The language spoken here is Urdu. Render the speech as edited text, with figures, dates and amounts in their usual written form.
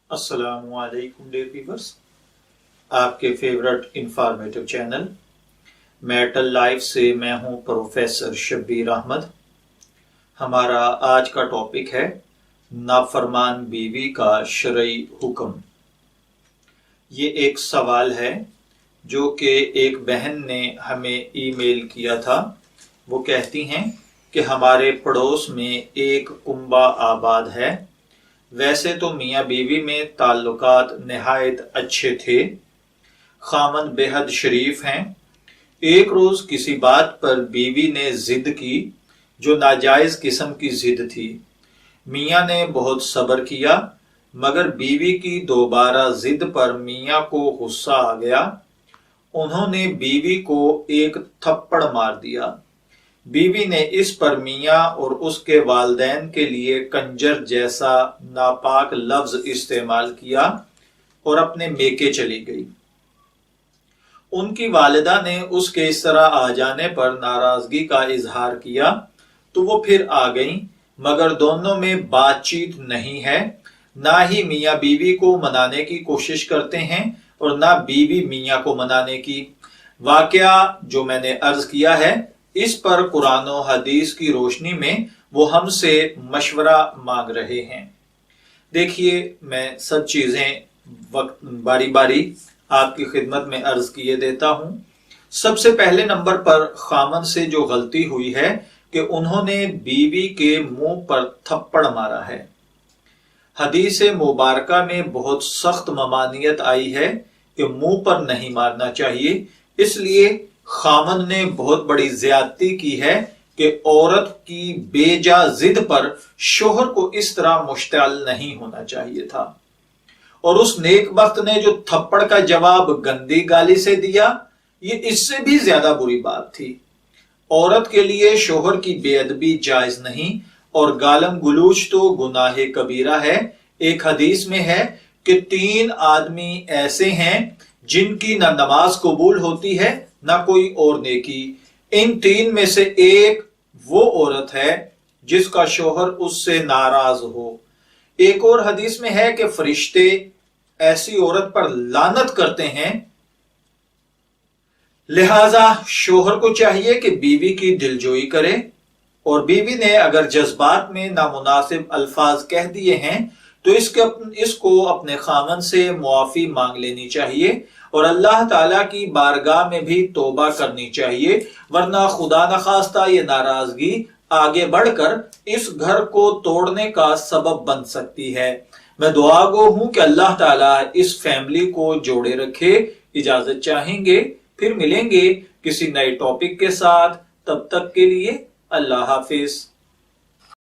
السلام علیکم ڈیئر ویورز، آپ کے favourite informative channel metal life سے میں ہوں پروفیسر شبیر احمد۔ ہمارا آج کا ٹاپک ہے نافرمان بیوی کا شرعی حکم۔ یہ ایک سوال ہے جو کہ ایک بہن نے ہمیں ای میل کیا تھا۔ وہ کہتی ہیں کہ ہمارے پڑوس میں ایک کنبہ آباد ہے۔ ویسے تو میاں بیوی میں تعلقات نہایت اچھے تھے، خاوند بے حد شریف ہیں۔ ایک روز کسی بات پر بیوی نے ضد کی جو ناجائز قسم کی ضد تھی۔ میاں نے بہت صبر کیا، مگر بیوی کی دوبارہ ضد پر میاں کو غصہ آ گیا۔ انہوں نے بیوی کو ایک تھپڑ مار دیا۔ بیوی نے اس پر میاں اور اس کے والدین کے لیے کنجر جیسا ناپاک لفظ استعمال کیا اور اپنے میکے چلی گئی۔ ان کی والدہ نے اس کے اس طرح آ جانے پر ناراضگی کا اظہار کیا تو وہ پھر آ گئیں، مگر دونوں میں بات چیت نہیں ہے۔ نہ ہی میاں بیوی کو منانے کی کوشش کرتے ہیں اور نہ بیوی میاں کو منانے کی۔ واقعہ جو میں نے عرض کیا ہے، اس پر قرآن و حدیث کی روشنی میں وہ ہم سے مشورہ مانگ رہے ہیں۔ دیکھیے، میں سب چیزیں باری باری آپ کی خدمت میں عرض کیے دیتا ہوں۔ سب سے پہلے نمبر پر خاوند سے جو غلطی ہوئی ہے کہ انہوں نے بیوی کے منہ پر تھپڑ مارا ہے۔ حدیث مبارکہ میں بہت سخت ممانعت آئی ہے کہ منہ پر نہیں مارنا چاہیے، اس لیے خاوند نے بہت بڑی زیادتی کی ہے کہ عورت کی بے جا ضد پر شوہر کو اس طرح مشتعل نہیں ہونا چاہیے تھا۔ اور اس نیک بخت نے جو تھپڑ کا جواب گندی گالی سے دیا، یہ اس سے بھی زیادہ بری بات تھی۔ عورت کے لیے شوہر کی بے ادبی جائز نہیں اور گالم گلوچ تو گناہ کبیرہ ہے۔ ایک حدیث میں ہے کہ 3 آدمی ایسے ہیں جن کی نہ نماز قبول ہوتی ہے نہ کوئی اور نیکی۔ ان 3 میں سے ایک وہ عورت ہے جس کا شوہر اس سے ناراض ہو۔ ایک اور حدیث میں ہے کہ فرشتے ایسی عورت پر لعنت کرتے ہیں۔ لہذا شوہر کو چاہیے کہ بیوی کی دلجوئی کرے، اور بیوی نے اگر جذبات میں نامناسب الفاظ کہہ دیے ہیں تو اس کو اپنے خاوند سے معافی مانگ لینی چاہیے اور اللہ تعالیٰ کی بارگاہ میں بھی توبہ کرنی چاہیے، ورنہ خدا نخواستہ یہ ناراضگی آگے بڑھ کر اس گھر کو توڑنے کا سبب بن سکتی ہے۔ میں دعا گو ہوں کہ اللہ تعالیٰ اس فیملی کو جوڑے رکھے۔ اجازت چاہیں گے، پھر ملیں گے کسی نئے ٹاپک کے ساتھ۔ تب تک کے لیے اللہ حافظ۔